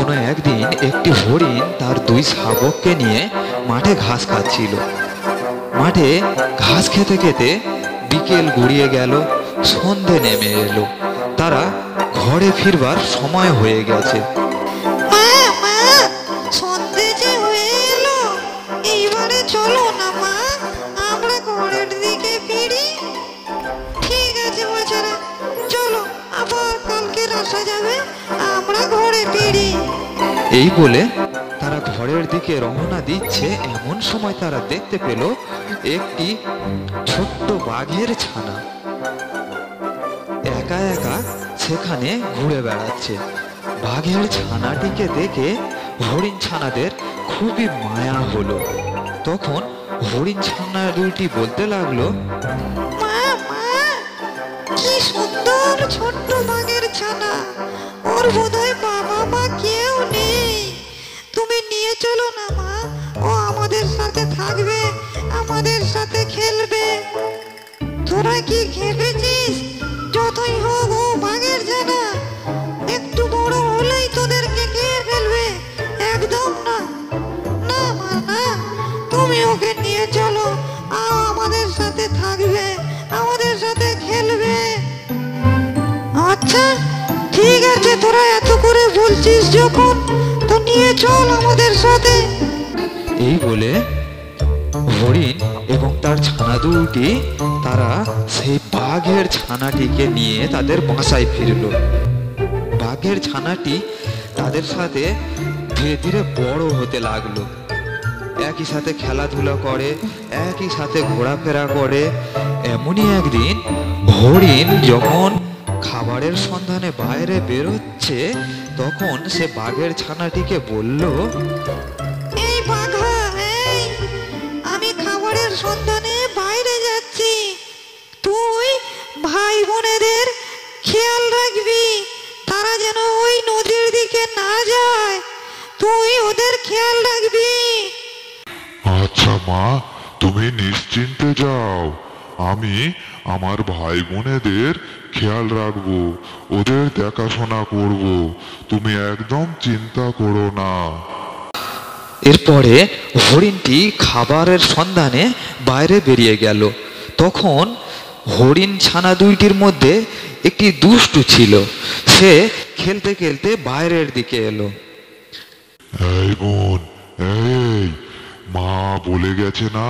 কোনো একদিন একটি হরিণ তার দুই শাবককে নিয়ে মাঠে ঘাস খাচ্ছিল। মাঠে ঘাস খেতে খেতে বিকেল গড়িয়ে গেল, সন্ধে নেমে এলো। তারা ঘরে ফিরবার সময় হয়ে গেছে। মা মা, সন্ধে যে হয়ে এলো, এইবারে চলো না মা, আমরা ঘরের দিকে ফিরি। ঠিক আছে বাচ্চারা, চলো, আবার কালকে আসা যাবে, আমরা ঘরে ফিরি। এই বলে তারা ঘরের দিকে রওনা দিচ্ছে। এমন সময় তারা দেখতে পেল একটি ছোট্ট বাঘের ছানা একা একা সেখানে ঘুরে বেড়াচ্ছে। বাঘের ছানাটিকে দেখে হরিণ ছানাদের খুবই মায়া হলো। তখন হরিণ ছানা দুইটি বলতে লাগলো, মা মা, কি সুন্দর ছোট্ট বাঘের ছানা, ওর বোধহয় বাবা মা কেউ নেই। তুমি নিয়ে চলো না মা, ও আমাদের সাথে থাকবে, আমাদের সাথে খেলবে। তোরা কি ভেবেছিস যতই হোক ও বাঘের ছানা, একটু বড় হলেই তোদেরকে খেয়ে ফেলবে? একদম না, না মা না, তুমি ওকে নিয়ে চলো, আমাদের সাথে থাকবে, আমাদের সাথে খেলবে। আচ্ছা ঠিক আছে, তোরা এত করে বলছিস যখন, তো নিয়ে চল আমাদের সাথে। এই বলে হরিণ এবং তার ছানা দুটি তারা সেই বাঘের ছানাটিকে নিয়ে তাদের বাসায় ফিরল। বাঘের ছানাটি তাদের সাথে ধীরে ধীরে বড় হতে লাগলো। একই সাথে খেলাধুলা করে, একই সাথে ঘোরাফেরা করে। এমনই একদিন হরিণ যখন খাবারের সন্ধানে বাইরে বেরোচ্ছে, তখন সে বাঘের ছানাটিকে বলল, এই বাঘা, এই, আমি খাবারের সন্ধানে বাইরে যাচ্ছি, তুই ভাই বোনেদের খেয়াল রাখবি, তারা যেন ওই নদীর দিকে না যায়, তুই ওদের খেয়াল রাখবি। আচ্ছা মা, তুমি নিশ্চিন্তে যাও, আমি আমার ভাই বোনেদের খেয়াল রাখবো, ওদের দেখাশোনা করব, তুমি একদম চিন্তা করো না। এরপরে হরিণটি খাবারের সন্ধানে বাইরে বেরিয়ে গেল। তখন হরিণ ছানা দুইটির মধ্যে একটি দুষ্টু ছিল। সে খেলতে খেলতে বাইরের দিকে এলো। এই বোন, এই, মা বলে গেছে না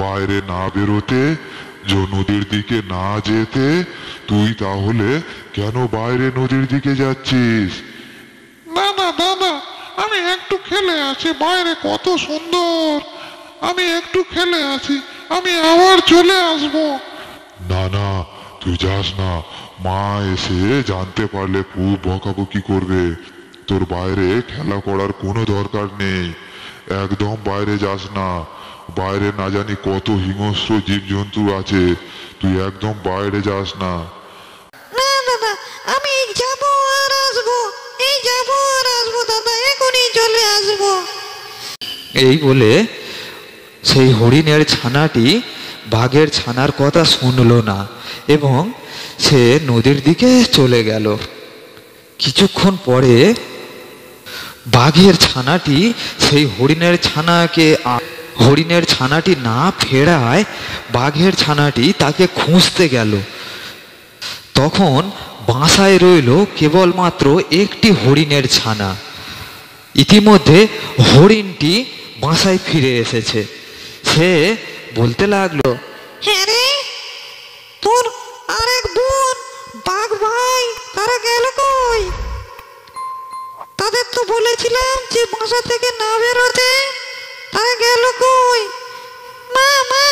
বাইরে না বেরোতে, নদীর দিকে না যেতে, তুই তাহলে কেন বাইরে নদীর দিকে যাচ্ছিস? দাদা দাদা, আমি একটু খেলে আসি, বাইরে কত সুন্দর, আমি একটু খেলে আসি, আমি আবার চলে আসবো। না না, তুই যাস না, মা এসে জানতে পারলে খুব বকাবকি করবে। তোর বাইরে খেলা করার কোনো দরকার নেই, একদম বাইরে যাস না, বাইরে না জানি কত হিংস্র জীবজন্তু আছে, তুই একদম বাইরে যাস না। না দাদা, আমি যাবো আর আসবো, এই যাবো আর আসবো দাদা, এখনই চলে আসবো। এই বলে সেই হরিণের ছানাটি বাঘের ছানার কথা শুনলো না এবং সে নদীর দিকে চলে গেল। কিছুক্ষণ পরে বাঘের ছানাটি সেই হরিণের ছানাটি না ফেরায় বাঘের ছানাটি তাকে খুঁজতে গেল। তখন বাসায় রইল কেবলমাত্র একটি হরিণের ছানা। ইতিমধ্যে হরিণটি বাসায় ফিরে এসেছে। সে বলতে লাগলো, হ্যাঁ রে, তোর আরেক বোন বাঘ ভাই তারা গেল কই? তাদের তো বলেছিলাম যে বাসা থেকে না বেরোতে, তারা গেল কই? মা মা,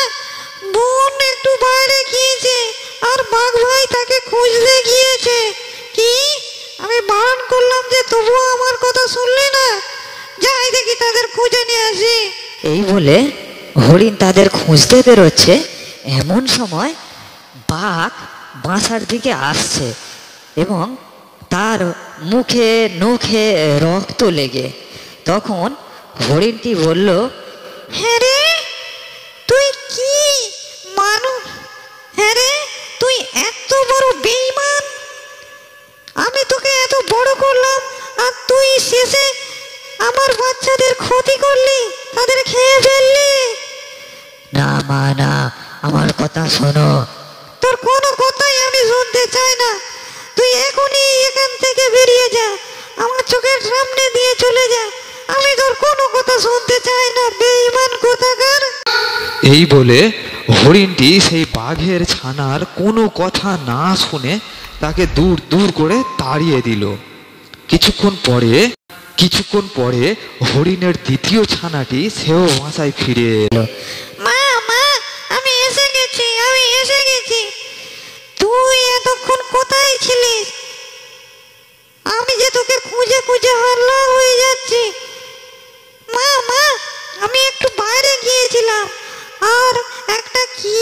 বোন একটু বাইরে গিয়েছে আর বাঘ ভাই তাকে খুঁজতে গিয়েছে। কি, আমি বারণ করলাম যে তবুও আমার কথা শুনলে না, যাই দেখি তাদের খুঁজে নিয়ে আসি। এই বলে হরিণ তাদের খুঁজতে বেরোচ্ছে। এমন সময় বাঘ বাসার দিকে আসছে এবং তার মুখে নখে রক্ত লেগে। তখন হরিণটি বলল, হ্যাঁ রে, তুই কি মানুষ? হ্যাঁ রে, তুই এত বড় বেঈমান, আমি তোকে এত বড় করলাম আর তুই শেষে আমার বাচ্চাদের ক্ষতি করলি, তাদের খেয়ে ফেললি। না মা না, আমার কথা শোনো। তোর কোনো কথাই আমি শুনতে চাই না। তুই এখনই এখান থেকে বেরিয়ে যা, আমার চোখের সামনে দিয়ে চলে যা। আমি তোর কোনো কথা শুনতে চাই না, বেঈমান কোথাকার। এই বলে হরিণটি সেই বাঘের ছানার কোনো কথা না শুনে তাকে দূর দূর করে তাড়িয়ে দিল। কিছুক্ষণ পরে হরিণের দ্বিতীয় ছানাটি সেও বাসায় ফিরে এলো। মা মা, আমি এসে গেছি, আমি এসে গেছি। তুই এতক্ষণ কোথায় ছিলিস? আমি যে তোকে খুঁজে খুঁজে হাল্লা হয়ে যাচ্ছি। মা মা, আমি একটু বাইরে গিয়েছিলাম, আর একটা কি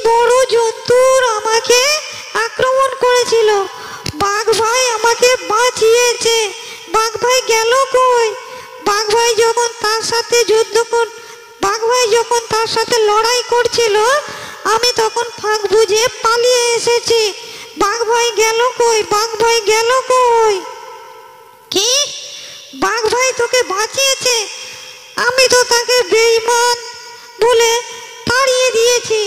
বড় জন্তুর আমাকে আক্রমণ করেছিল। বাঘ ভাই আমাকে বাঁচিয়েছে। বাঘ ভাই গেল কই? বাঘ ভাই যখন তার সাথে লড়াই করছিল, আমি তখন ফাঁক বুঝে পালিয়ে এসেছি। বাঘ ভাই গেল কই? বাঘ ভাই গেল কই? কি? বাঘ ভাই তোকে বাঁচিয়েছে? আমি তো তাকে বেঈমান বলে তাড়িয়ে দিয়েছি।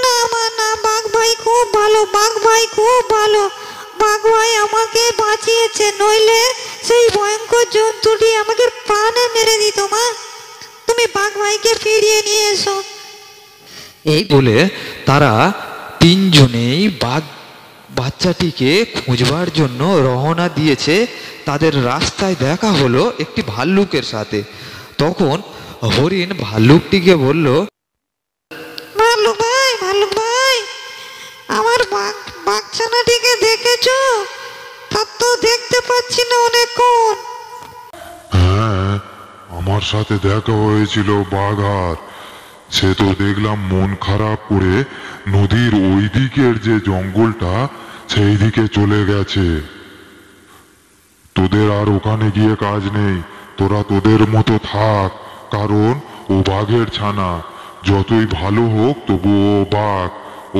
না মা না, বাঘ ভাই খুব ভালো, বাঘ ভাই খুব ভালো। বাঘ ভাই আমাকে বাঁচিয়েছে, নইলে সেই ভয়ঙ্কর জন্তুটি আমাকে প্রাণে মেরে দিত। মা, তুমি বাঘ ভাইকে ফিরিয়ে নিয়ে এসো। এই বলে তারা তিনজনেই বাচ্চাটিকে খুঁজবার জন্য রওনা দিয়েছে। তাদের রাস্তায় দেখা হলো একটি ভাল্লুকের সাথে। তখন হরিণ ভাল্লুকটিকে বলল, ভাল্লুক ভাই, আমার বাচ্চাটিকে দেখেছো? তার তো দেখতে পাচ্ছি না অনেকক্ষণ। হ্যাঁ, আমার সাথে দেখা হয়েছিল বাঘার। সে তো দেখলাম মন খারাপ করে নদীর ওই দিকের যে জঙ্গলটা সেই দিকে চলে গেছে। তোদের আর ওখানে গিয়ে কাজ নেই, তোরা তোদের মতো থাক। কারণ ও বাঘের ছানা, যতই ভালো হোক তবু ও বাঘ।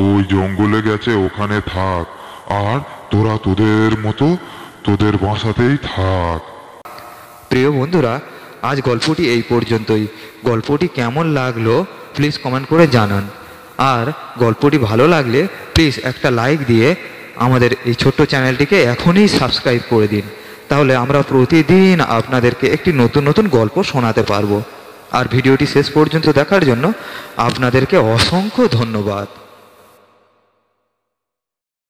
ওই জঙ্গলে গেছে, ওখানে থাক। আর তোরা তোদের মতো তোদের বাসাতেই থাক। প্রিয় বন্ধুরা, আজ গল্পটি এই পর্যন্তই। গল্পটি কেমন লাগলো প্লিজ কমেন্ট করে জানান। আর গল্পটি ভালো লাগলে প্লিজ একটা লাইক দিয়ে আমাদের এই ছোট্ট চ্যানেলটিকে এখনই সাবস্ক্রাইব করে দিন। তাহলে আমরা প্রতিদিন আপনাদেরকে একটি নতুন নতুন গল্প শোনাতে পারবো। আর ভিডিওটি শেষ পর্যন্ত দেখার জন্য আপনাদেরকে অসংখ্য ধন্যবাদ।